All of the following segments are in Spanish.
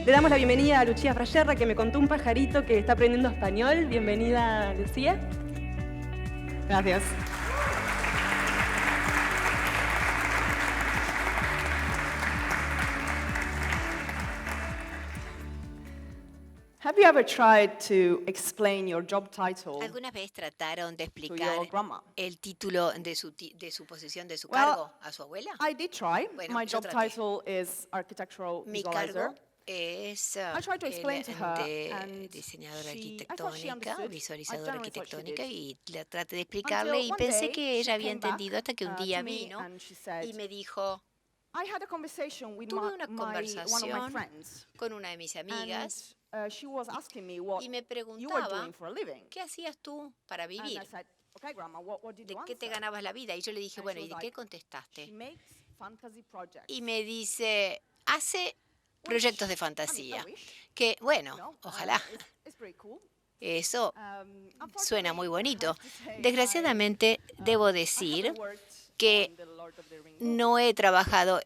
Le damos la bienvenida a Lucía Frayerra, que me contó un pajarito que está aprendiendo español. Bienvenida, Lucía. Gracias. Have you ever tried to explain your job title ¿Alguna vez trataron de to explicar your grandma? el título de su posición, de su Well, cargo a su abuela? I did try. Bueno, My yo job traté. title is architectural Mi visualizer. cargo es I tried to explain to her, de and diseñadora I thought she arquitectónica, understood. I visualizadora generally thought she arquitectónica, did. y le traté de explicarle y Until one pensé day, que ella she había came back entendido hasta que un to día me vino and she said, y me dijo, I had a conversation with tuve una one of my conversación friends, con una de mis and amigas she was asking me what y me you were preguntaba, doing for a living. ¿qué hacías tú para And vivir? I said, okay, Grandma, what did ¿De you qué te answer? ganabas la vida? Y yo le dije, And bueno, she ¿y was de qué like, contestaste? She makes fantasy projects. Y me dice, hace proyectos de I fantasía. wish, Que, bueno, you know, ojalá. It's pretty cool. Eso suena muy Unfortunately, I bonito. have to say, Desgraciadamente, debo I decir haven't worked que on the Lord of the Rings no he trabajado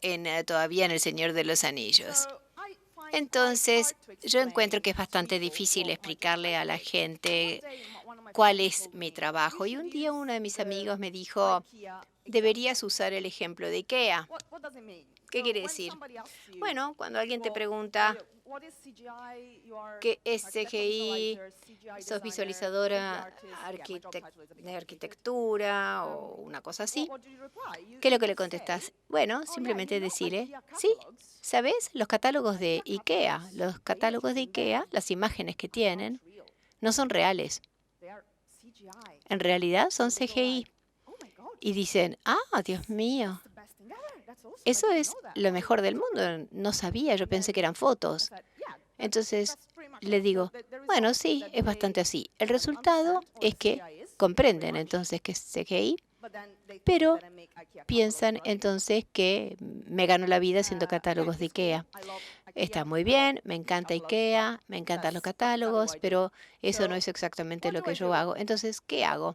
todavía en El Señor de los Anillos. So I find quite Entonces, hard to yo encuentro que es explain to bastante people difícil what my job explicarle a la title is. gente One day, one of my cuál friends es told mi me, trabajo. "You Y un should día use uno de mis the amigos me dijo, IKEA deberías example." usar el ejemplo de IKEA. What does it mean? ¿Qué So quiere when decir? somebody asks you, Bueno, cuando alguien te well, pregunta what is CGI? You are qué es architectural CGI, visualizer, CGI sos designer, visualizadora 3D artist. Yeah, my job title is a bit de complicated. arquitectura o una cosa así, What do you reply? ¿qué es lo que le You say, contestás? Bueno, "Oh, yeah, simplemente you know, decirle, IKEA sí, catalogs, ¿sabes? Los catálogos de IKEA IKEA, catalogs, los the catálogos de images in them IKEA, las imágenes que are tienen, not real. no son reales. They are CGI." En realidad son And they go CGI. like, "Oh my God, Y dicen, Dios mío, that's the best thing ever. That's awesome. I eso didn't es know that. lo Oh, mejor del so cool." mundo. No sabía, yo And pensé que then eran I fotos. said, "Yeah, Entonces that's pretty much le it." So digo, the bueno, result is sí, that es they bastante así. El kind of resultado understand what es que CGI is, pretty comprenden much, entonces que es CGI, but then they think pero that I make IKEA catalogs piensan for a living. entonces que me gano la vida haciendo Yeah, catálogos de it's cool. IKEA. I love Está IKEA. muy I love bien, me encanta catalogs, but IKEA, me encantan los that's exactly catálogos, what I do. pero eso no So es exactamente what lo do que I yo do? hago. Entonces, ¿qué hago?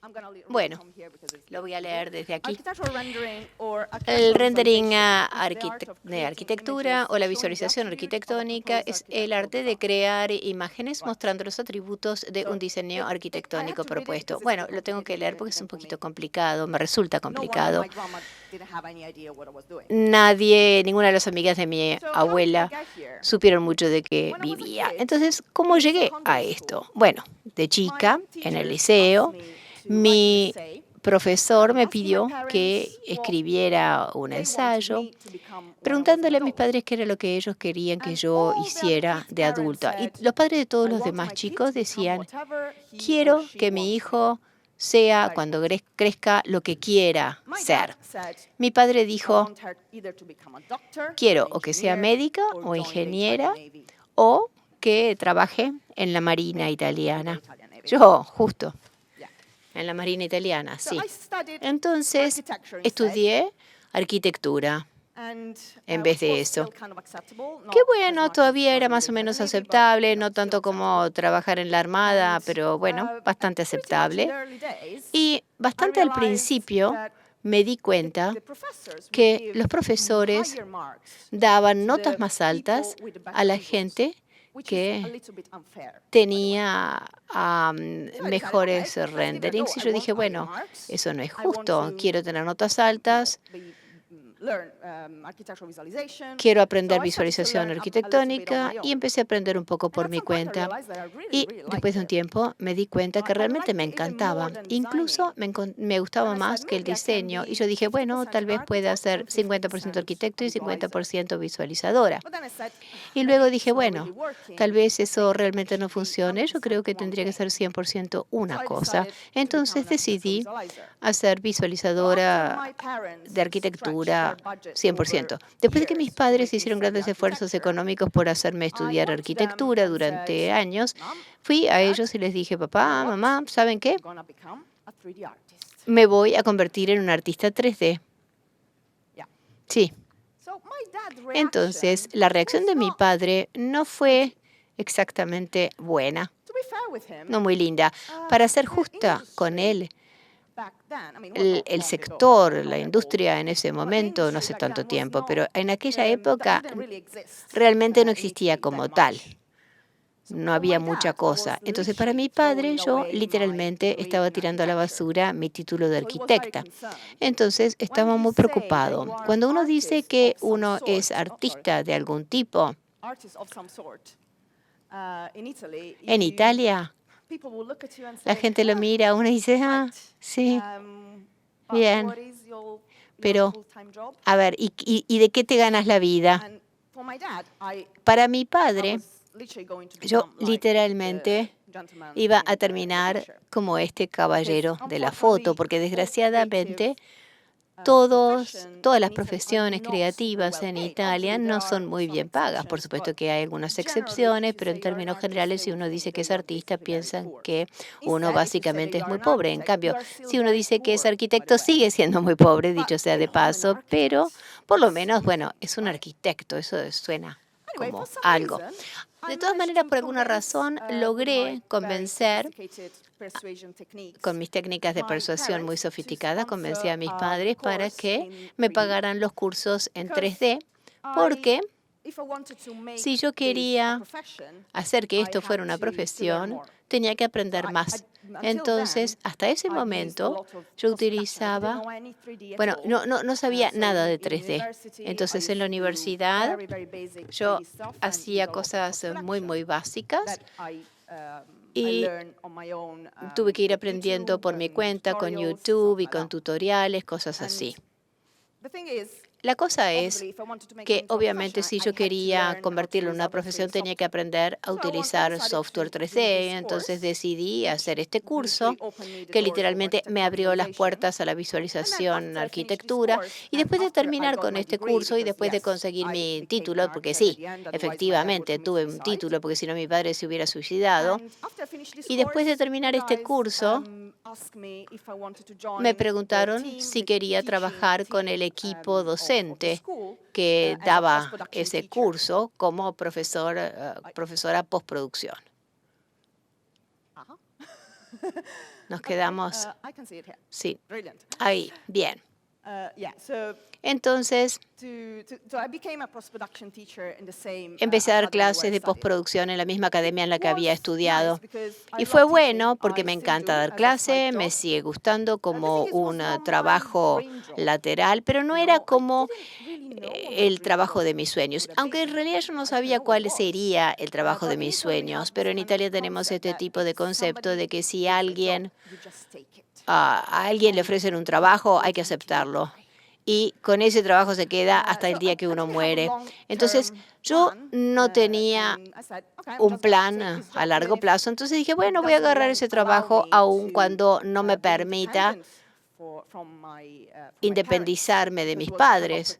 I'm gonna read it Bueno, from here because it's lo voy a legal. leer desde aquí. Architectural rendering or El architectural rendering visualization is the art of de creating arquitectura images o la showing the visualización attributes of a arquitectónica proposed es el architectural arte de design. crear imágenes Right. mostrando los atributos de So un diseño I had arquitectónico to read it propuesto. because it's a Bueno, bit lo tengo que complicated leer porque es even un for me. poquito complicado, me resulta No wonder complicado. my grandma didn't have any idea what I was doing. Ninguna de las amigas de mi So how did I abuela get here? supieron mucho de qué When I was a vivía. kid, Entonces, ¿cómo in llegué a secondary esto? school, Bueno, de my chica, en el teachers liceo, asked me to write an mi essay, profesor me asking my pidió que parents what escribiera un they wanted ensayo me to become when I was an preguntándole a mis adult. padres qué era lo que ellos querían que And yo all the other hiciera kids' de parents adulta. Y said, los padres de todos "I los want demás my kid chicos to become decían, whatever he or quiero she que mi wants to be." hijo sea, Very cuando good. crezca, lo que quiera My ser. dad said, Mi padre "I dijo, want her either to become a doctor, quiero an o que sea engineer, médica or o join the Italian ingeniera Navy." o que trabaje en la Marina Me, with the italiana. Italian Navy. Yo, justo, Yeah. en la Marina italiana, So sí. I studied Entonces, architecture instead, estudié arquitectura and en which vez de was eso. still kind of acceptable, Qué not as bueno, much as todavía era joining más the o menos Italian Navy, but aceptable, no still tanto acceptable. como trabajar en la Armada, And pero bueno, bastante pretty much in the aceptable. early days, Y I bastante al realized principio that me di cuenta the professors would que give los profesores higher marks daban to notas the más altas people with the a better la visuals, gente which is a que little bit unfair, by the way. tenía So I decided, mejores okay, let's give it a renderings. go. Y I yo want dije, higher bueno, marks. eso no es I want justo. to, Quiero tener notas altas, learn architectural visualization. quiero So aprender I started to visualización learn a little bit on arquitectónica my y own. empecé a aprender un poco And por at mi some point I cuenta. realized that I really, Y really después liked de un it. tiempo me di cuenta que realmente me liked it even encantaba. more than Incluso designing. me gustaba And I said, más que el maybe I can diseño. Y be yo dije, bueno, 50% tal vez pueda architect ser and 50% 50% arquitecto y visualizer. 50% visualizadora. But then I said, Y maybe luego it's dije, not really bueno, tal working. vez I eso think it realmente no should be funcione. Yo creo 100% que one tendría que thing. ser 100% una So I cosa. decided to become Entonces an architectural decidí visualizer. hacer So after visualizadora my parents de stretched their arquitectura budget 100%. over Después de que mis years to padres make me hicieron study grandes esfuerzos architecture, económicos por hacerme I estudiar went to them arquitectura and durante said, años, "Mom, fui a Dad, ellos y les dije, you know papá, what? mamá, ¿saben qué? I'm gonna become a 3D artist." Me voy a convertir en un artista 3D. Yeah. Sí. So my dad's Entonces, reaction la reacción was de mi not, padre no fue exactamente buena, to be fair with him, no muy linda. Para ser the justa con industry él, el sector, la industria en ese momento, no hace tanto tiempo, pero en aquella época realmente no existía como tal. No había mucha cosa. Entonces, para mi padre, yo literalmente estaba tirando a la basura mi título de arquitecta. Entonces, estaba muy preocupado. Cuando uno dice que uno es artista de algún tipo, en Italia, la gente lo mira a uno y dice, ah, sí, bien, pero, a ver, ¿y de qué te ganas la vida? Para mi padre, yo literalmente iba a terminar como este caballero de la foto, porque desgraciadamente todas las profesiones creativas en Italia no son muy bien pagas. Por supuesto que hay algunas excepciones, pero en términos generales, si uno dice que es artista, piensan que uno básicamente es muy pobre. En cambio, si uno dice que es arquitecto, sigue siendo muy pobre, dicho sea de paso, pero por lo menos, bueno, es un arquitecto, eso suena como algo. De todas maneras, por alguna razón, logré convencer, con mis técnicas de persuasión muy sofisticadas, convencí a mis padres para que me pagaran los cursos en 3D, porque si yo quería hacer que esto fuera una profesión, tenía que aprender más. Entonces, hasta ese momento, yo utilizaba, bueno, no sabía nada de 3D. Entonces, en la universidad, yo hacía cosas muy básicas y tuve que ir aprendiendo por mi cuenta con YouTube y con tutoriales, cosas así. La cosa es que obviamente si yo quería convertirlo en una profesión tenía que aprender a utilizar software 3D. Entonces decidí hacer este curso que literalmente me abrió las puertas a la visualización, arquitectura. Y después de terminar con este curso y después de conseguir mi título, porque sí, efectivamente tuve un título porque si no mi padre se hubiera suicidado. Y después de terminar este curso, me preguntaron si quería trabajar con el equipo docente que daba ese curso como profesora postproducción. Nos quedamos, sí, ahí, bien. Entonces, empecé a dar clases de postproducción en la misma academia en la que había estudiado. Y fue bueno porque me encanta dar clase, me sigue gustando como un trabajo lateral, pero no era como el trabajo de mis sueños. Aunque en realidad yo no sabía cuál sería el trabajo de mis sueños, pero en Italia tenemos este tipo de concepto de que si a alguien le ofrecen un trabajo, hay que aceptarlo. Y con ese trabajo se queda hasta el día que uno muere. Entonces, yo no tenía un plan a largo plazo. Entonces dije, bueno, voy a agarrar ese trabajo aun cuando no me permita independizarme de mis padres,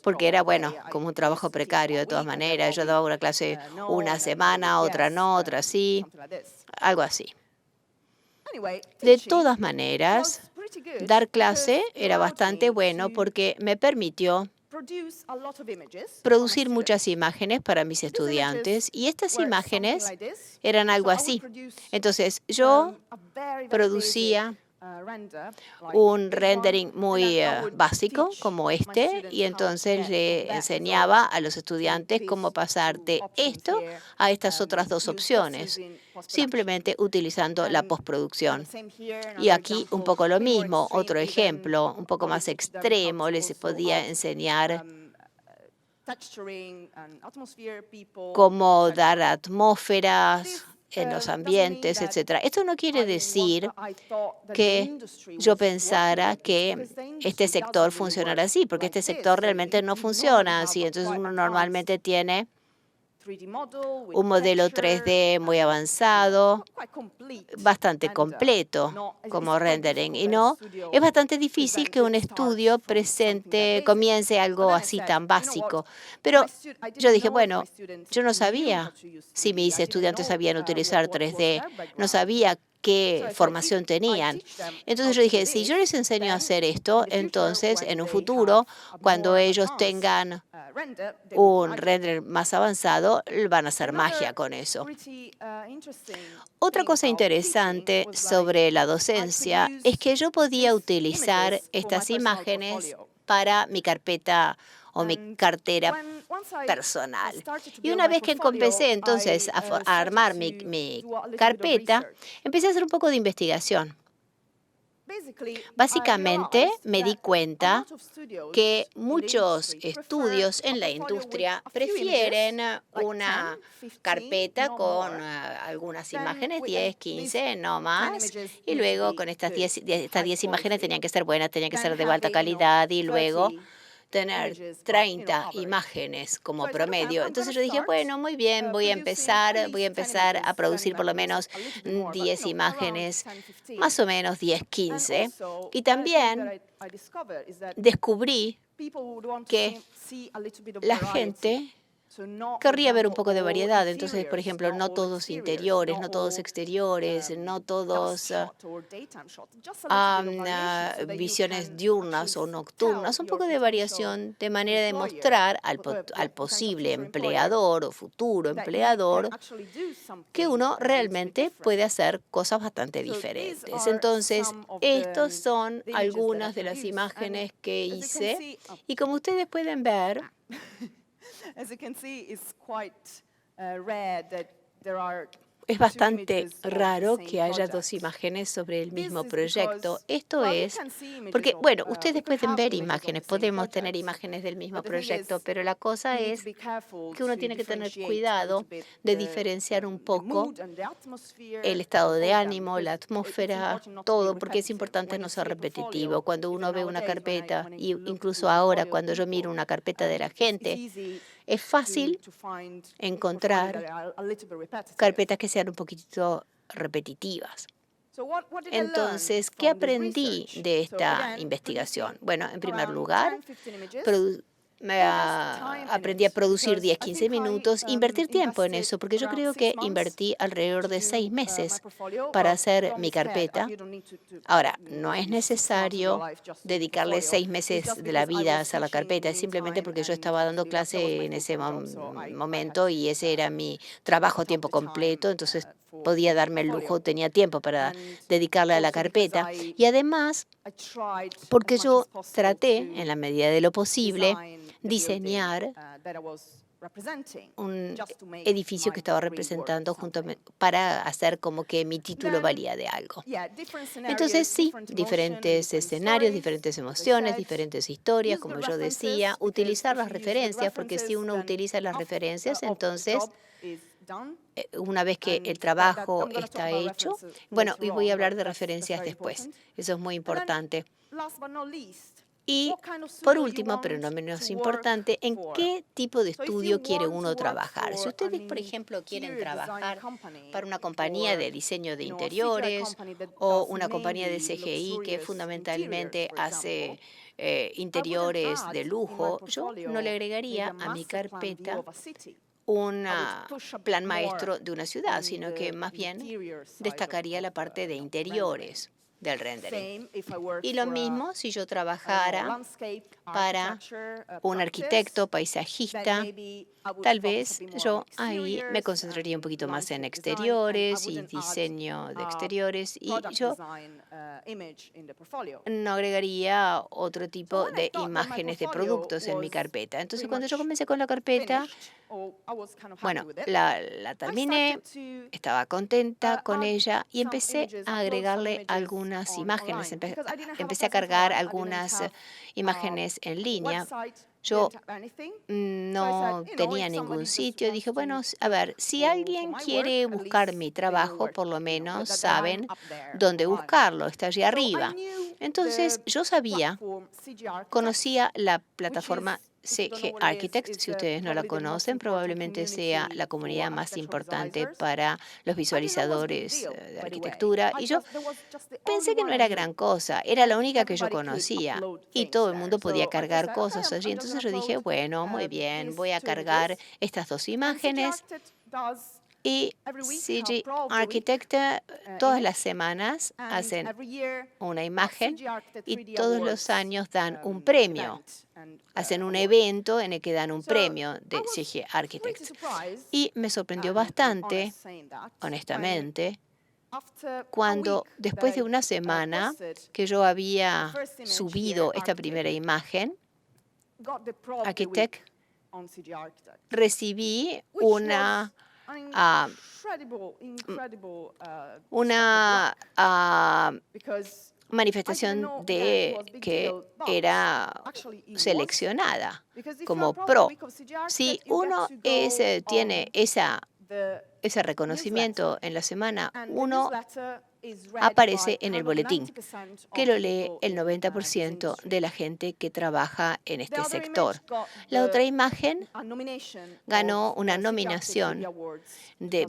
porque era, bueno, como un trabajo precario de todas maneras. Yo daba una clase una semana, otra no, otra sí, algo así. De todas maneras, dar clase era bastante bueno porque me permitió producir muchas imágenes para mis estudiantes y estas imágenes eran algo así. Entonces, yo producía un rendering muy básico como este y entonces le enseñaba a los estudiantes cómo pasar de esto a estas otras dos opciones, simplemente utilizando la postproducción. Y aquí un poco lo mismo, otro ejemplo, un poco más extremo, les podía enseñar cómo dar atmósferas en los ambientes, etc. Esto no quiere decir que yo pensara que este sector funcionara así, porque este sector realmente no funciona así. Entonces uno normalmente tiene un modelo 3D muy avanzado, bastante completo como rendering. Y no, es bastante difícil que un estudio comience algo así tan básico. Pero yo dije, bueno, yo no sabía si mis estudiantes sabían utilizar 3D, no sabía qué formación tenían. Entonces yo dije, si yo les enseño a hacer esto, entonces en un futuro, cuando ellos tengan un render más avanzado, van a hacer magia con eso. Otra cosa interesante sobre la docencia es que yo podía utilizar estas imágenes para mi carpeta o mi cartera personal. Y una vez que empecé entonces a armar mi carpeta, empecé a hacer un poco de investigación. Básicamente me di cuenta que muchos estudios en la industria prefieren una carpeta con algunas imágenes, 10, 15, no más, y luego con estas 10 imágenes tenían que ser buenas, tenían que ser de alta calidad, y luego tener 30 imágenes como promedio. Entonces yo dije, bueno, muy bien, voy a empezar a producir por lo menos 10 imágenes, más o menos 10, 15. Y también descubrí que la gente querría ver un poco de variedad. Entonces, por ejemplo, no todos interiores, no todos exteriores, no todos visiones diurnas o nocturnas, un poco de variación de manera de mostrar al posible empleador o futuro empleador que uno realmente puede hacer cosas bastante diferentes. Entonces, estos son algunas de las imágenes que hice y como ustedes pueden ver, es bastante raro que haya dos imágenes sobre el mismo proyecto. Esto es porque, bueno, ustedes pueden ver imágenes, podemos tener imágenes del mismo proyecto, pero la cosa es que uno tiene que tener cuidado de diferenciar un poco el estado de ánimo, la atmósfera, todo, porque es importante no ser repetitivo. Cuando uno ve una carpeta, y incluso ahora cuando yo miro una carpeta de la gente, es fácil encontrar carpetas que sean un poquitito repetitivas. Entonces, ¿qué aprendí de esta investigación? Bueno, en primer lugar, aprendí a producir 10, 15 minutos, invertir tiempo en eso, porque yo creo que invertí alrededor de 6 meses para hacer mi carpeta. Ahora, no es necesario dedicarle 6 meses de la vida a hacer la carpeta, es simplemente porque yo estaba dando clase en ese momento y ese era mi trabajo a tiempo completo, entonces podía darme el lujo, tenía tiempo para dedicarle a la carpeta. Y además, porque yo traté, en la medida de lo posible, diseñar un edificio que estaba representando para hacer como que mi título valía de algo. Entonces, sí, diferentes escenarios, diferentes emociones, diferentes historias, como yo decía, utilizar las referencias, porque si uno utiliza las referencias, entonces una vez que el trabajo está hecho, bueno, y voy a hablar de referencias después, eso es muy importante. Y por último, pero no menos importante, ¿en qué tipo de estudio quiere uno trabajar? Si ustedes, por ejemplo, quieren trabajar para una compañía de diseño de interiores o una compañía de CGI que fundamentalmente hace interiores de lujo, yo no le agregaría a mi carpeta un plan maestro de una ciudad, sino que más bien destacaría la parte de interiores del rendering. Y lo mismo si yo trabajara para un arquitecto paisajista, tal vez yo ahí me concentraría un poquito más en exteriores y diseño de exteriores y yo no agregaría otro tipo de imágenes de productos en mi carpeta. Entonces, cuando yo comencé con la carpeta, bueno, la terminé, estaba contenta con ella y empecé a agregarle algunas imágenes, empecé a cargar algunas imágenes en línea. Yo no tenía ningún sitio. Dije, bueno, a ver, si alguien quiere buscar mi trabajo, por lo menos saben dónde buscarlo, está allí arriba. Entonces, yo conocía la plataforma CG Architect. Si ustedes no la conocen, probablemente sea la comunidad más importante para los visualizadores de arquitectura. Y yo pensé que no era gran cosa, era la única que yo conocía y todo el mundo podía cargar cosas allí. Entonces yo dije, bueno, muy bien, voy a cargar estas dos imágenes. Y CG Architect todas las semanas hacen una imagen y todos los años dan un premio. Hacen un evento en el que dan un premio de CG Architect. Y me sorprendió bastante, honestamente, cuando después de una semana que yo había subido esta primera imagen, Architect, recibí una manifestación de que era seleccionada como pro. Si uno tiene ese reconocimiento en la semana, uno aparece en el boletín, que lo lee el 90% de la gente que trabaja en este sector. La otra imagen ganó una nominación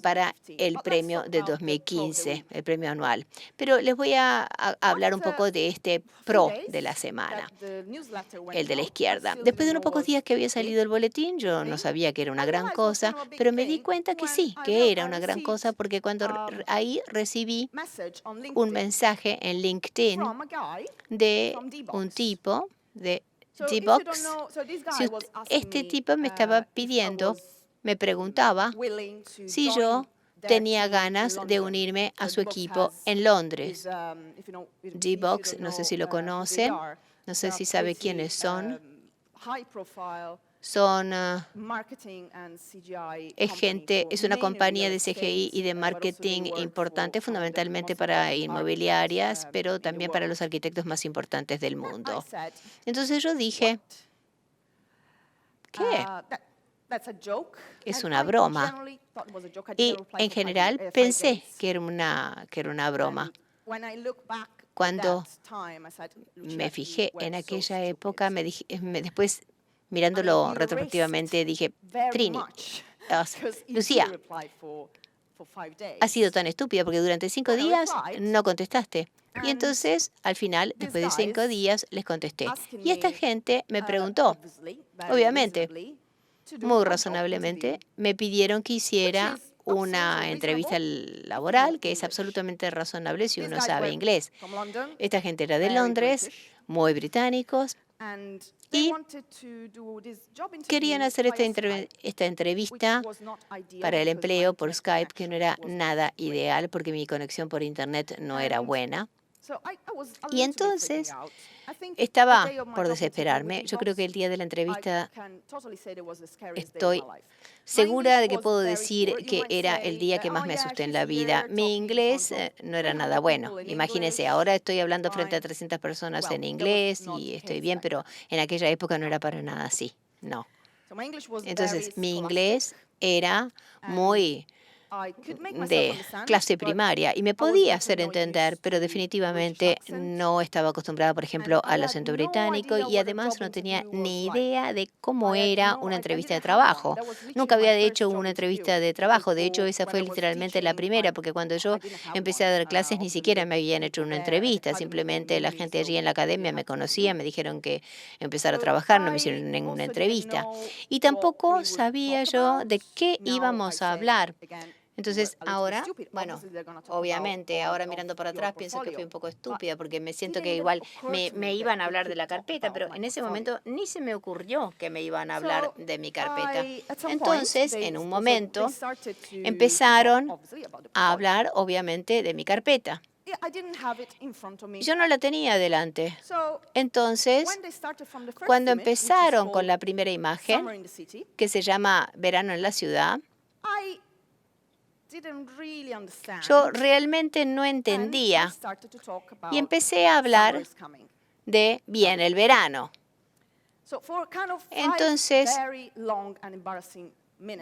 para el premio de 2015, el premio anual. Pero les voy a hablar un poco de este pro de la semana, el de la izquierda. Después de unos pocos días que había salido el boletín, yo no sabía que era una gran cosa, pero me di cuenta que sí, que era una gran cosa, porque cuando ahí recibí un mensaje en LinkedIn de un tipo de D-Box. Este tipo me estaba pidiendo, me preguntaba si yo tenía ganas de unirme a su equipo en Londres. D-Box, no sé si lo conocen, no sé si sabe quiénes son. Es una compañía de CGI y de marketing importante, fundamentalmente para inmobiliarias, pero también para los arquitectos más importantes del mundo. Entonces yo dije, ¿qué? Es una broma. Y en general pensé que era una broma. Cuando me fijé en aquella época, después, mirándolo retrospectivamente, dije, Trini, Lucía, has sido tan estúpida porque durante 5 días no contestaste. Y entonces, al final, después de 5 días, les contesté. Y esta gente me preguntó, obviamente, muy razonablemente, me pidieron que hiciera una entrevista laboral, que es absolutamente razonable si uno sabe inglés. Esta gente era de Londres, muy británicos, y querían hacer esta entrevista para el empleo por Skype, que no era nada ideal porque mi conexión por Internet no era buena. Y entonces estaba por desesperarme. Yo creo que el día de la entrevista estoy segura de que puedo decir que era el día que más me asusté en la vida. Mi inglés no era nada bueno. Imagínense, ahora estoy hablando frente a 300 personas en inglés y estoy bien, pero en aquella época no era para nada así. No. Entonces, mi inglés era muy de clase primaria y me podía hacer entender, pero definitivamente no estaba acostumbrada, por ejemplo, al acento británico y además no tenía ni idea de cómo era una entrevista de trabajo. Nunca había hecho una entrevista de trabajo. De hecho, esa fue literalmente la primera, porque cuando yo empecé a dar clases ni siquiera me habían hecho una entrevista. Simplemente la gente allí en la academia me conocía, me dijeron que empezar a trabajar, no me hicieron ninguna entrevista. Y tampoco sabía yo de qué íbamos a hablar. Entonces, ahora, bueno, obviamente, ahora mirando para atrás pienso que fui un poco estúpida porque me siento que igual me iban a hablar de la carpeta, pero en ese momento ni se me ocurrió que me iban a hablar de mi carpeta. Entonces, en un momento, empezaron a hablar, obviamente, de mi carpeta. Yo no la tenía delante. Entonces, cuando empezaron con la primera imagen, que se llama Verano en la Ciudad, yo realmente no entendía y empecé a hablar de viene el verano. Entonces,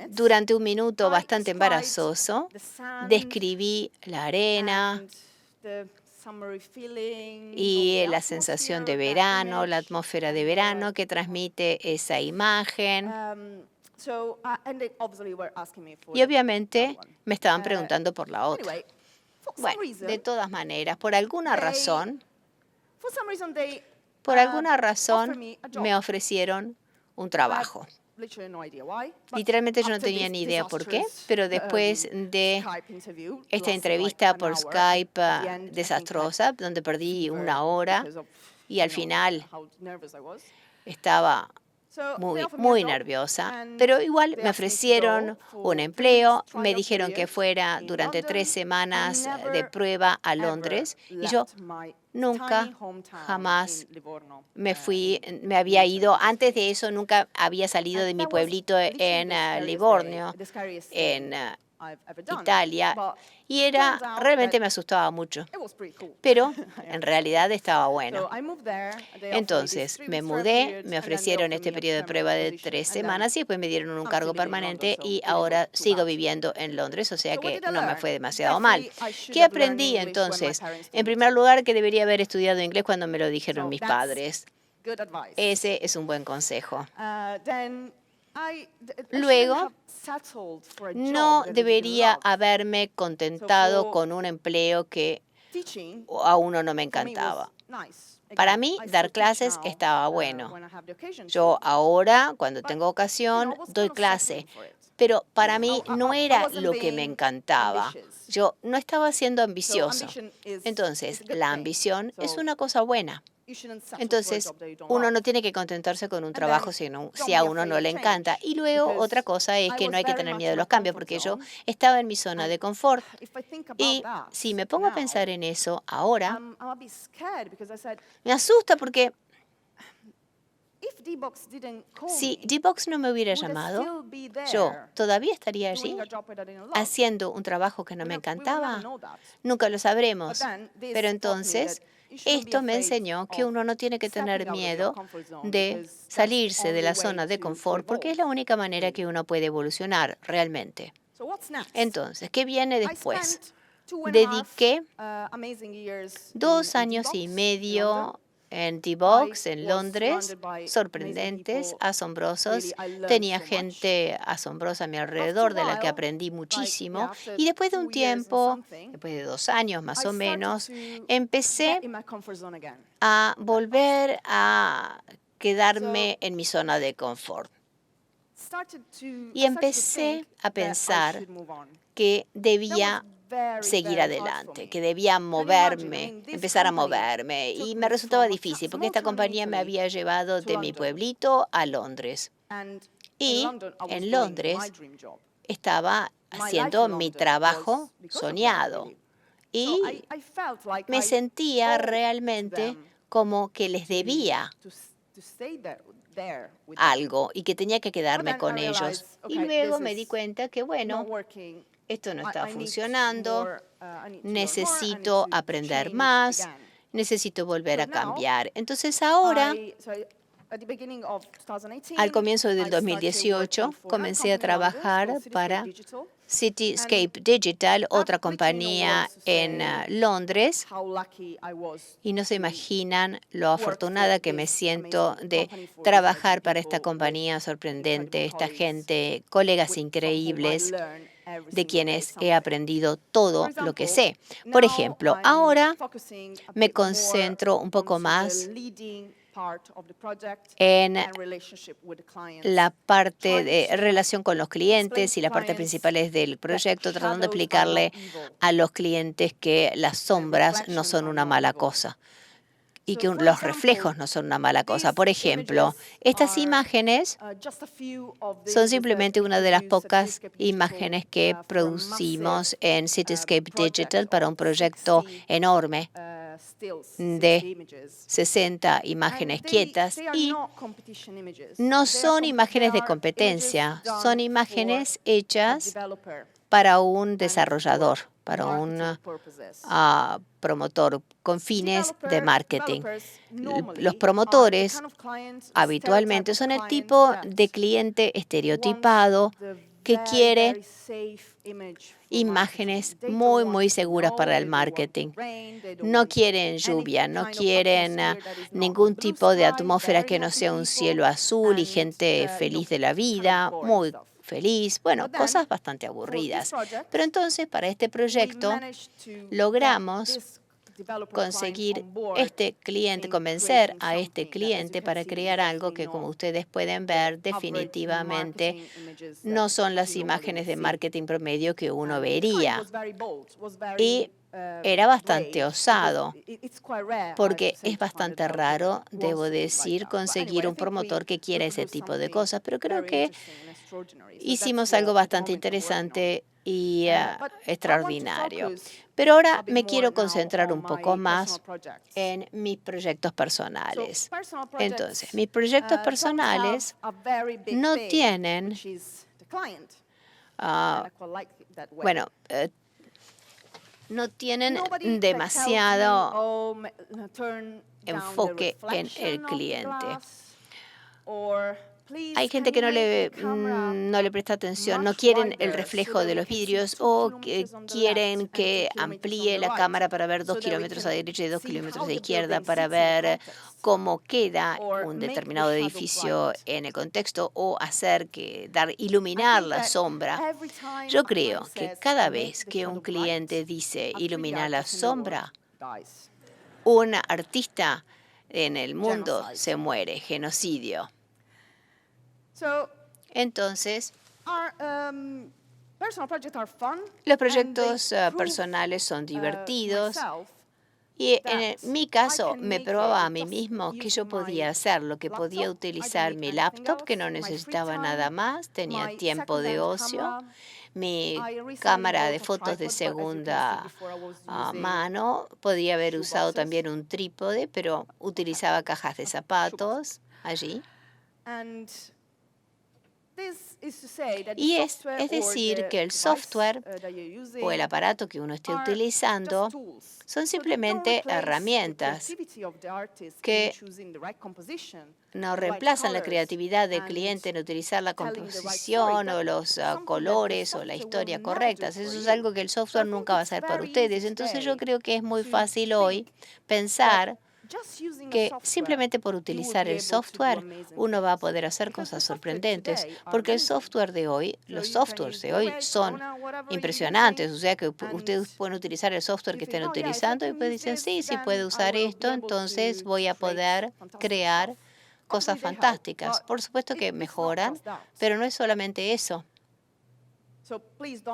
durante un minuto bastante embarazoso, describí la arena y la sensación de verano, la atmósfera de verano que transmite esa imagen. Y obviamente me estaban preguntando por la otra. Bueno, de todas maneras, por alguna razón me ofrecieron un trabajo. Literalmente yo no tenía ni idea por qué, pero después de esta entrevista por Skype desastrosa, donde perdí 1 hora y al final estaba muy nerviosa, pero igual me ofrecieron un empleo, me dijeron que fuera durante 3 semanas de prueba a Londres y yo nunca, jamás me había ido. Antes de eso, nunca había salido de mi pueblito en Livorno, en Italia, y realmente me asustaba mucho, pero en realidad estaba bueno. Entonces me mudé, me ofrecieron este periodo de prueba de 3 semanas y después me dieron un cargo permanente y ahora sigo viviendo en Londres, o sea que no me fue demasiado mal. ¿Qué aprendí entonces? En primer lugar, que debería haber estudiado inglés cuando me lo dijeron mis padres. Ese es un buen consejo. Luego, no debería haberme contentado con un empleo que a uno no me encantaba. Para mí, dar clases estaba bueno. Yo ahora, cuando tengo ocasión, doy clase. Pero para mí no era lo que me encantaba. Yo no estaba siendo ambicioso. Entonces, la ambición es una cosa buena. Entonces, uno no tiene que contentarse con un trabajo si a uno no le encanta. Y luego, otra cosa es que no hay que tener miedo a los cambios, porque yo estaba en mi zona de confort. Y si me pongo a pensar en eso ahora, me asusta porque si D-Box no me hubiera llamado, yo todavía estaría allí haciendo un trabajo que no me encantaba. Nunca lo sabremos. Pero entonces, esto me enseñó que uno no tiene que tener miedo de salirse de la zona de confort, porque es la única manera que uno puede evolucionar realmente. Entonces, ¿qué viene después? Dediqué 2 años y medio en D-Box, en Londres, sorprendentes, asombrosos. Tenía gente asombrosa a mi alrededor de la que aprendí muchísimo. Y después de un tiempo, después de 2 años más o menos, empecé a volver a quedarme en mi zona de confort. Y empecé a pensar que debía seguir adelante, que debía empezar a moverme. Y me resultaba difícil porque esta compañía me había llevado de mi pueblito a Londres. Y en Londres estaba haciendo mi trabajo soñado. Y me sentía realmente como que les debía algo y que tenía que quedarme con ellos. Y luego me di cuenta que, bueno, esto no está funcionando, necesito aprender más, necesito volver a cambiar. Entonces ahora, al comienzo del 2018, comencé a trabajar para Cityscape Digital, otra compañía en Londres, y no se imaginan lo afortunada que me siento de trabajar para esta compañía sorprendente, esta gente, colegas increíbles, de quienes he aprendido todo lo que sé. Por ejemplo, ahora me concentro un poco más en la parte de relación con los clientes y la parte principal es del proyecto, tratando de explicarle a los clientes que las sombras no son una mala cosa y que los reflejos no son una mala cosa. Por ejemplo, estas imágenes son simplemente una de las pocas imágenes que producimos en Cityscape Digital para un proyecto enorme de 60 imágenes quietas y no son imágenes de competencia, son imágenes hechas para un desarrollador, para un promotor con fines de marketing. Los promotores habitualmente son el tipo de cliente estereotipado que quiere imágenes muy seguras para el marketing. No quieren lluvia, no quieren ningún tipo de atmósfera que no sea un cielo azul y gente feliz de la vida, muy feliz, bueno, cosas bastante aburridas. Pero entonces, para este proyecto, logramos conseguir este cliente, convencer a este cliente para crear algo que, como ustedes pueden ver, definitivamente no son las imágenes de marketing promedio que uno vería. Y era bastante osado, porque es bastante raro, debo decir, conseguir un promotor que quiera ese tipo de cosas, pero creo que hicimos algo bastante interesante y extraordinario. Pero ahora me quiero concentrar un poco más en mis proyectos personales. Entonces, mis proyectos personales no tienen, no tienen demasiado enfoque en el cliente. Hay gente que no le presta atención, no quieren el reflejo de los vidrios o que quieren que amplíe la cámara para ver 2 kilómetros a la derecha y 2 kilómetros a la izquierda para ver cómo queda un determinado edificio en el contexto o iluminar la sombra. Yo creo que cada vez que un cliente dice iluminar la sombra, un artista en el mundo se muere, genocidio. Entonces, los proyectos personales son divertidos y en mi caso me probaba a mí mismo que yo podía hacerlo, que podía utilizar mi laptop, que no necesitaba nada más, tenía tiempo de ocio, mi cámara de fotos de segunda mano, podía haber usado también un trípode, pero utilizaba cajas de zapatos allí. Y es decir, que el software o el aparato que uno esté utilizando son simplemente herramientas que no reemplazan la creatividad del cliente en utilizar la composición o los colores o la historia correctas. Eso es algo que el software nunca va a hacer para ustedes. Entonces yo creo que es muy fácil hoy pensar que simplemente por utilizar el software uno va a poder hacer cosas sorprendentes, porque el software de hoy, los softwares de hoy son impresionantes, o sea que ustedes pueden utilizar el software que estén utilizando y pues dicen, sí, puedo usar esto, entonces voy a poder crear cosas fantásticas. Por supuesto que mejoran, pero no es solamente eso.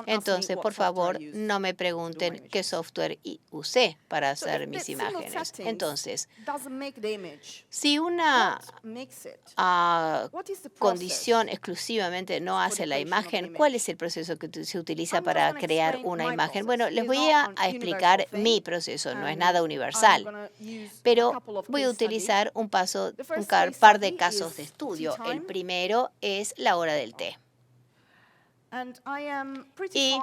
Entonces, por favor, no me pregunten qué software usé para hacer mis imágenes. Entonces, si una condición exclusivamente no hace la imagen, ¿cuál es el proceso que se utiliza para crear una imagen? Bueno, les voy a explicar mi proceso, no es nada universal, pero voy a utilizar un par de casos de estudio. El primero es la hora del té. Y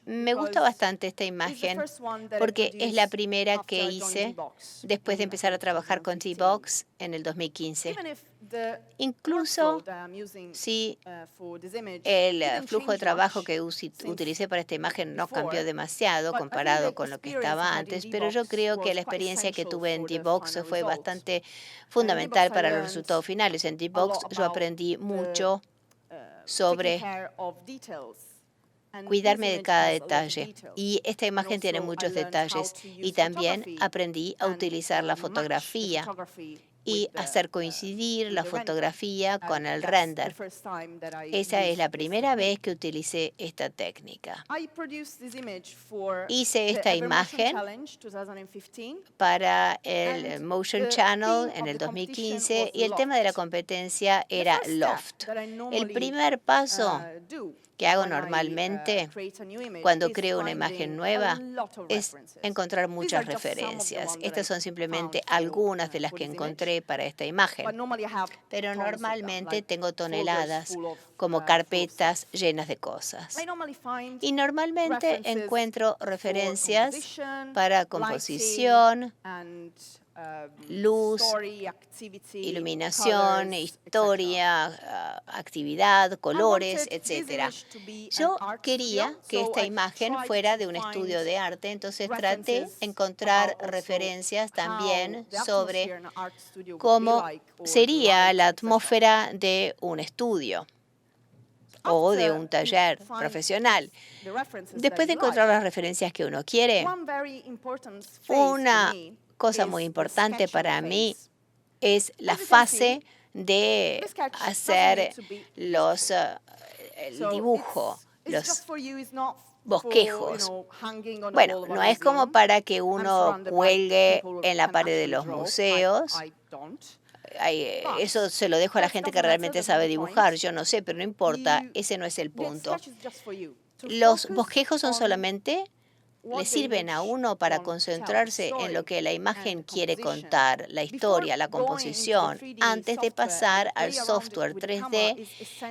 me gusta bastante esta imagen porque es la primera que hice después de empezar a trabajar con T-Box en el 2015. Incluso si el flujo de trabajo que utilicé para esta imagen no cambió demasiado comparado con lo que estaba antes, pero yo creo que la experiencia que tuve en T-Box fue bastante fundamental para los resultados finales. En T-Box yo aprendí mucho sobre cuidarme de cada detalle. Y esta imagen tiene muchos detalles. Y también aprendí a utilizar la fotografía y hacer coincidir la fotografía con el render. Esa es la primera vez que utilicé esta técnica. Hice esta imagen para el Motion Channel en el 2015 y el tema de la competencia era Loft. El primer paso que hago normalmente cuando creo una imagen nueva es encontrar muchas referencias. Estas son simplemente algunas de las que encontré para esta imagen. Pero normalmente tengo toneladas, como carpetas llenas de cosas. Y normalmente encuentro referencias para composición, luz, iluminación, historia, actividad, colores, etc. Yo quería que esta imagen fuera de un estudio de arte, entonces traté de encontrar referencias también sobre cómo sería la atmósfera de un estudio. o de un taller profesional. Después de encontrar las referencias que uno quiere, una cosa muy importante para mí es la fase de hacer el dibujo, los bosquejos. Bueno, no es como para que uno cuelgue en la pared de los museos. Eso se lo dejo a la gente que realmente sabe dibujar. Yo no sé, pero no importa. Ese no es el punto. Los bosquejos son solamente, le sirven a uno para concentrarse en lo que la imagen quiere contar, la historia, la composición, antes de pasar al software 3D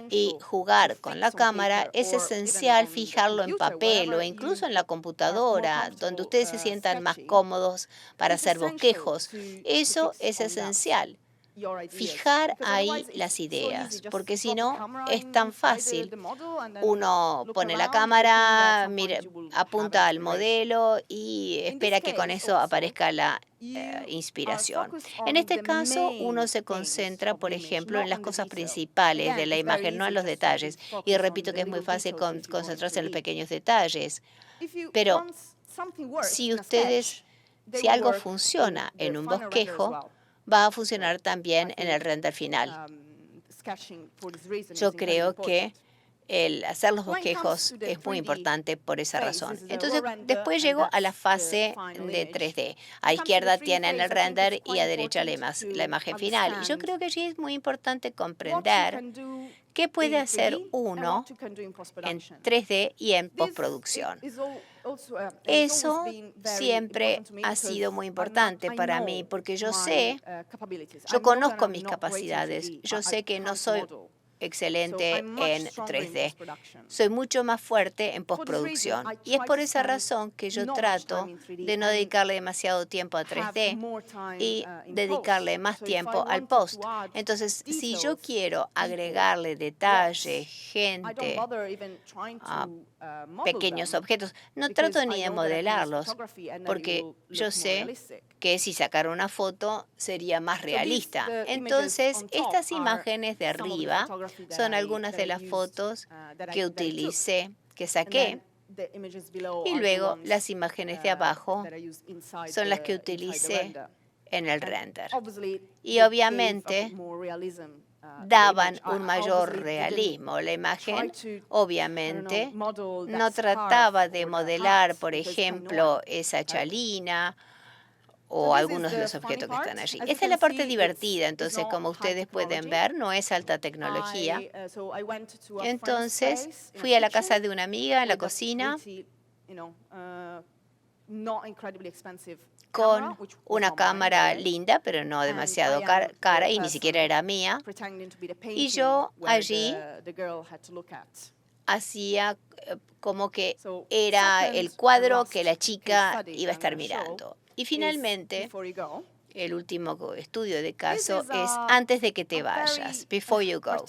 y jugar con la cámara. Es esencial fijarlo en papel o incluso en la computadora, donde ustedes se sientan más cómodos para hacer bosquejos. Eso es esencial. Fijar ahí las ideas, porque si no es tan fácil. Uno pone la cámara, apunta al modelo y espera que con eso aparezca la inspiración. En este caso, uno se concentra, por ejemplo, en las cosas principales de la imagen, no en los detalles. Y repito que es muy fácil concentrarse en los pequeños detalles. Pero si algo funciona en un bosquejo, va a funcionar también en el render final. Yo creo que el hacer los bosquejos es muy importante por esa razón. Entonces, después llego a la fase de 3D. A izquierda tienen el render y a derecha la imagen final. Y yo creo que allí es muy importante comprender qué puede hacer uno en 3D y en postproducción. Eso siempre ha sido muy importante para mí porque yo conozco mis capacidades. Yo sé que no soy excelente en 3D. Soy mucho más fuerte en postproducción. Y es por esa razón que yo trato de no dedicarle demasiado tiempo a 3D y dedicarle más tiempo al post. Entonces, si yo quiero agregarle detalle, gente, pequeños objetos, no trato ni de modelarlos, porque yo sé que si sacara una foto sería más realista. Entonces, estas imágenes de arriba son algunas de las fotos que utilicé, que saqué, y luego las imágenes de abajo son las que utilicé en el render. Y obviamente daban un mayor realismo. La imagen, obviamente, no trataba de modelar, por ejemplo, esa chalina o algunos de los objetos que están allí. Esta es la parte divertida, entonces, como ustedes pueden ver, no es alta tecnología. Entonces, fui a la casa de una amiga en la cocina con una cámara linda, pero no demasiado cara, y ni siquiera era mía. Y yo allí hacía como que era el cuadro que la chica iba a estar mirando. Y finalmente, el último estudio de caso es antes de que te vayas, before you go.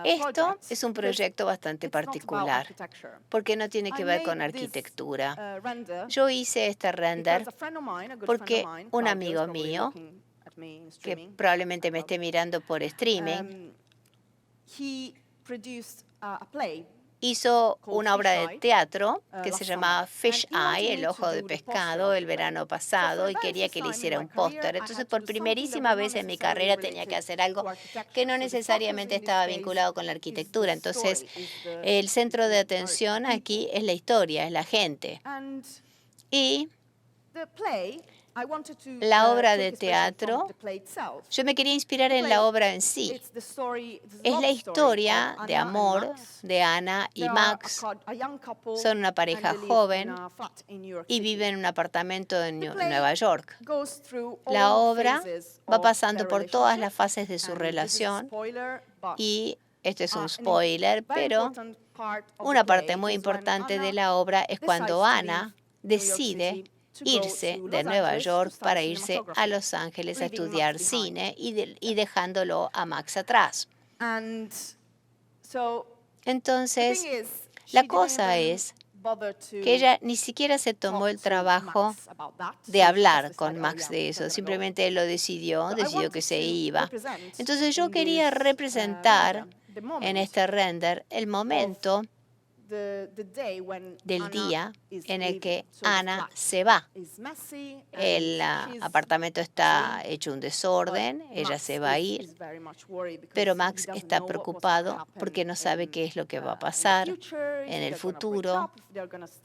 Esto es un proyecto bastante particular, porque no tiene que ver con arquitectura. Yo hice este render porque un amigo mío, que probablemente me esté mirando por streaming, hizo una obra de teatro que se llamaba Fish Eye, el ojo de pescado, el verano pasado, y quería que le hiciera un póster. Entonces, por primerísima vez en mi carrera tenía que hacer algo que no necesariamente estaba vinculado con la arquitectura. Entonces, el centro de atención aquí es la historia, es la gente. Y la obra de teatro, yo me quería inspirar en la obra en sí. Es la historia de amor de Ana y Max. Son una pareja joven y viven en un apartamento en Nueva York. La obra va pasando por todas las fases de su relación y este es un spoiler, pero una parte muy importante de la obra es cuando Ana decide irse de Nueva York para irse a Los Ángeles a estudiar cine y dejándolo a Max atrás. Entonces, la cosa es que ella ni siquiera se tomó el trabajo de hablar con Max de eso, simplemente él lo decidió que se iba. Entonces yo quería representar en este render el momento del día en el que Ana se va. El apartamento está hecho un desorden, ella se va a ir, pero Max está preocupado porque no sabe qué es lo que va a pasar en el futuro,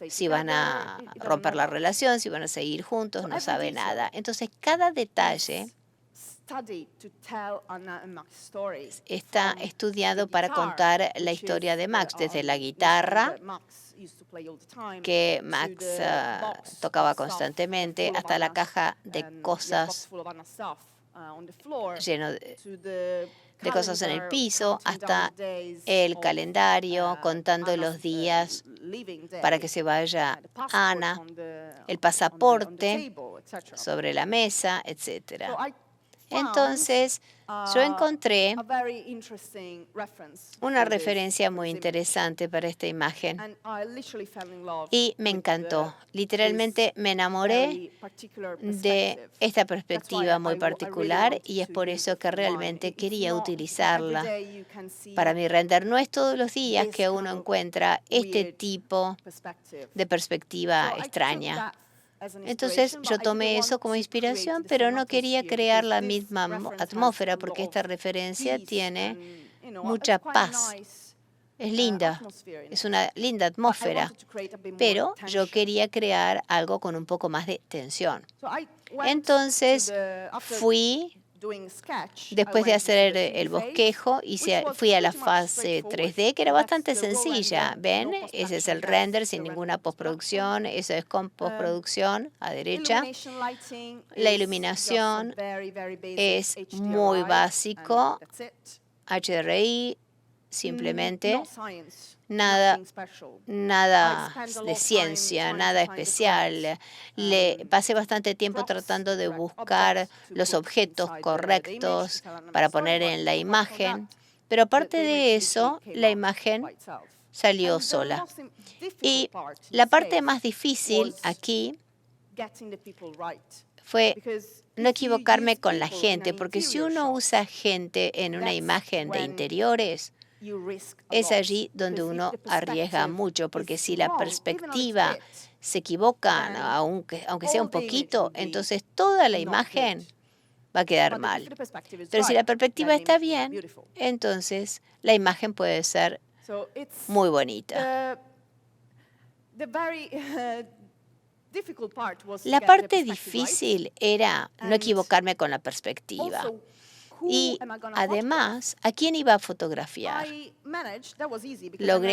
si van a romper la relación, si van a seguir juntos, no sabe nada. Entonces, cada detalle está estudiado para contar la historia de Max, desde la guitarra que Max tocaba constantemente, hasta la caja de cosas lleno de cosas en el piso, hasta el calendario contando los días para que se vaya Ana, el pasaporte sobre la mesa, etcétera. Entonces, yo encontré una referencia muy interesante para esta imagen y me encantó. Literalmente me enamoré de esta perspectiva muy particular y es por eso que realmente quería utilizarla para mi render. No es todos los días que uno encuentra este tipo de perspectiva extraña. Entonces yo tomé eso como inspiración, pero no quería crear la misma atmósfera porque esta referencia tiene mucha paz. Es linda, es una linda atmósfera, pero yo quería crear algo con un poco más de tensión. Entonces fui, después de hacer el bosquejo, fui a la fase 3D, que era bastante sencilla. ¿Ven? Ese es el render sin ninguna postproducción. Eso es con postproducción a derecha. La iluminación es muy básico. HDRI, simplemente. Nada de ciencia, nada especial. Le pasé bastante tiempo tratando de buscar los objetos correctos para poner en la imagen, pero aparte de eso, la imagen salió sola. Y la parte más difícil aquí fue no equivocarme con la gente, porque si uno usa gente en una imagen de interiores, es allí donde uno arriesga mucho, porque si la perspectiva se equivoca, aunque sea un poquito, entonces toda la imagen va a quedar mal. Pero si la perspectiva está bien, entonces la imagen puede ser muy bonita. La parte difícil era no equivocarme con la perspectiva. Y además, ¿a quién iba a fotografiar?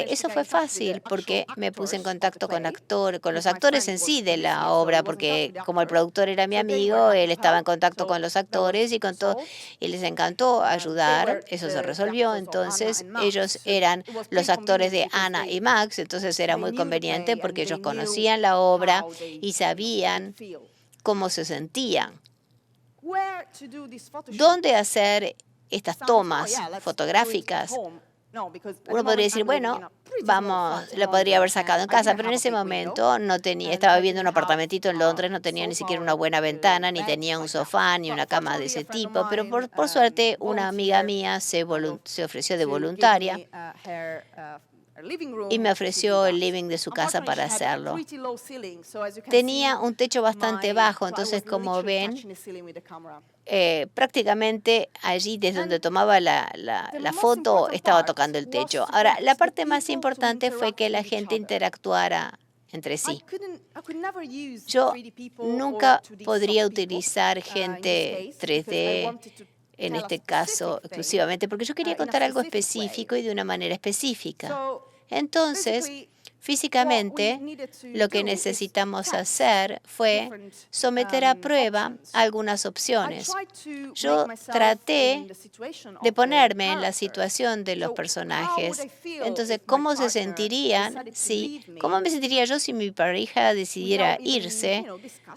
Eso fue fácil porque me puse en contacto con los actores en sí de la obra, porque como el productor era mi amigo, él estaba en contacto con los actores y con todo, y les encantó ayudar. Eso se resolvió. Entonces, ellos eran los actores de Ana y Max, entonces era muy conveniente porque ellos conocían la obra y sabían cómo se sentían. ¿Dónde hacer estas tomas fotográficas? Uno podría decir, bueno, lo podría haber sacado en casa, pero en ese momento estaba viviendo en un apartamentito en Londres, no tenía ni siquiera una buena ventana, ni tenía un sofá, ni una cama de ese tipo, pero por suerte una amiga mía se ofreció de voluntaria y me ofreció el living de su casa para hacerlo. Tenía un techo bastante bajo, entonces como ven, prácticamente allí desde donde tomaba la foto estaba tocando el techo. Ahora, la parte más importante fue que la gente interactuara entre sí. Yo nunca podría utilizar gente 3D en este caso exclusivamente, porque yo quería contar algo específico y de una manera específica. Entonces, físicamente, lo que necesitamos hacer fue someter a prueba algunas opciones. Yo traté de ponerme en la situación de los personajes. Entonces, ¿cómo me sentiría yo si mi pareja decidiera irse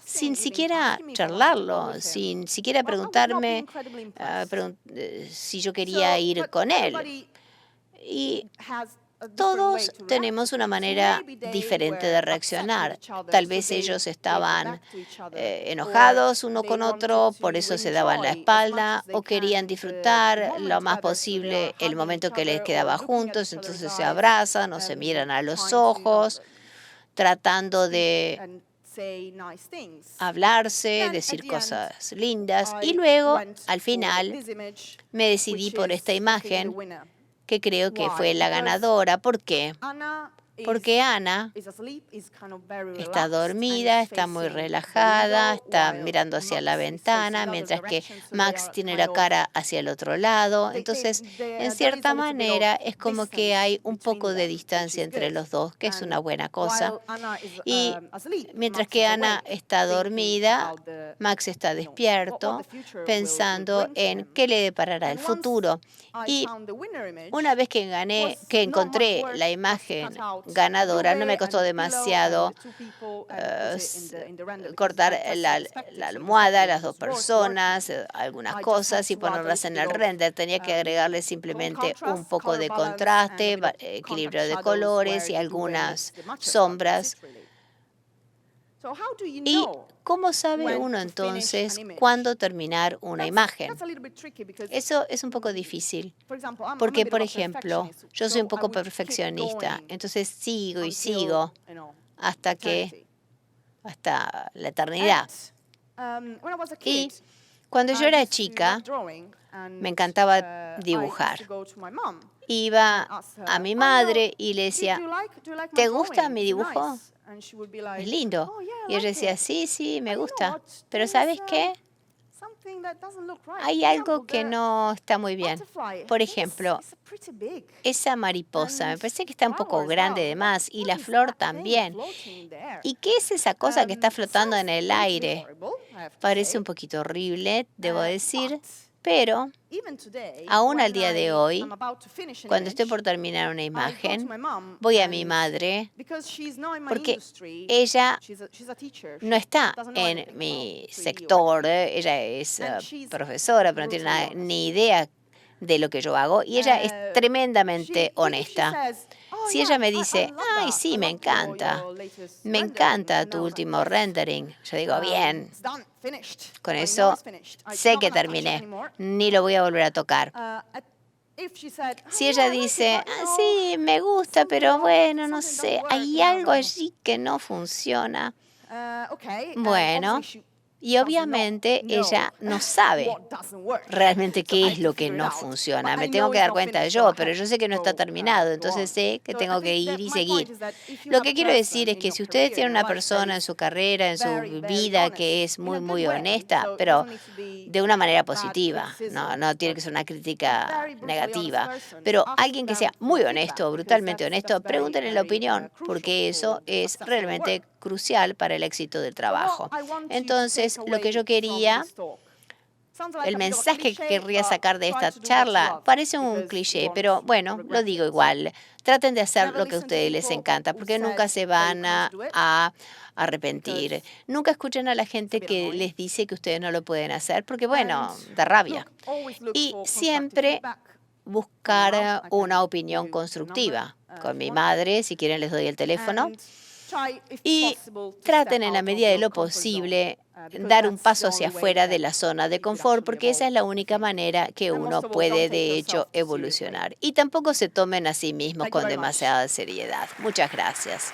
sin siquiera charlarlo, sin siquiera preguntarme si yo quería ir con él? Y todos tenemos una manera diferente de reaccionar. Tal vez ellos estaban enojados uno con otro, por eso se daban la espalda, o querían disfrutar lo más posible el momento que les quedaba juntos, entonces se abrazan o se miran a los ojos, tratando de hablarse, decir cosas lindas. Y luego, al final, me decidí por esta imagen, que creo que fue la ganadora. ¿Por qué? Porque Ana está dormida, está muy relajada, está mirando hacia la ventana, mientras que Max tiene la cara hacia el otro lado. Entonces, en cierta manera, es como que hay un poco de distancia entre los dos, que es una buena cosa. Y mientras que Ana está dormida, Max está despierto, pensando en qué le deparará el futuro. Y una vez que encontré la imagen ganadora, no me costó demasiado cortar la almohada, las dos personas, algunas cosas y ponerlas en el render. Tenía que agregarle simplemente un poco de contraste, equilibrio de colores y algunas sombras. ¿Y cómo sabe uno entonces cuándo terminar una imagen? Eso es un poco difícil, porque, por ejemplo, yo soy un poco perfeccionista, entonces sigo y sigo hasta la eternidad. Y cuando yo era chica, me encantaba dibujar. Iba a mi madre y le decía, ¿te gusta mi dibujo? Es lindo. Y ella decía, sí, me gusta. Pero ¿sabes qué? Hay algo que no está muy bien. Por ejemplo, esa mariposa, me parece que está un poco grande de más, y la flor también. ¿Y qué es esa cosa que está flotando en el aire? Parece un poquito horrible, debo decir, pero aún al día de hoy, cuando estoy por terminar una imagen, voy a mi madre, porque ella no está en mi sector, ella es profesora, pero no tiene ni idea de lo que yo hago, y ella es tremendamente honesta. Si ella me dice, ay, sí, me encanta tu último rendering, yo digo, bien, con eso sé que terminé, ni lo voy a volver a tocar. Si ella dice, sí, me gusta, pero bueno, no sé, hay algo allí que no funciona, bueno, y obviamente ella no sabe realmente qué es lo que no funciona. Me tengo que dar cuenta yo, pero yo sé que no está terminado, entonces sé que tengo que ir y seguir. Lo que quiero decir es que si ustedes tienen una persona en su carrera, en su vida, que es muy, muy honesta, pero de una manera positiva, no tiene que ser una crítica negativa, pero alguien que sea muy honesto, brutalmente honesto, pregúntenle la opinión, porque eso es realmente crucial para el éxito del trabajo. Entonces, lo que yo quería, el mensaje que querría sacar de esta charla, parece un cliché, pero bueno, lo digo igual. Traten de hacer lo que a ustedes les encanta, porque nunca se van a arrepentir. Nunca escuchen a la gente que les dice que ustedes no lo pueden hacer, porque bueno, da rabia. Y siempre buscar una opinión constructiva. Con mi madre, si quieren les doy el teléfono. Y traten en la medida de lo posible dar un paso hacia afuera de la zona de confort, porque esa es la única manera que uno puede, de hecho, evolucionar. Y tampoco se tomen a sí mismos con demasiada seriedad. Muchas gracias.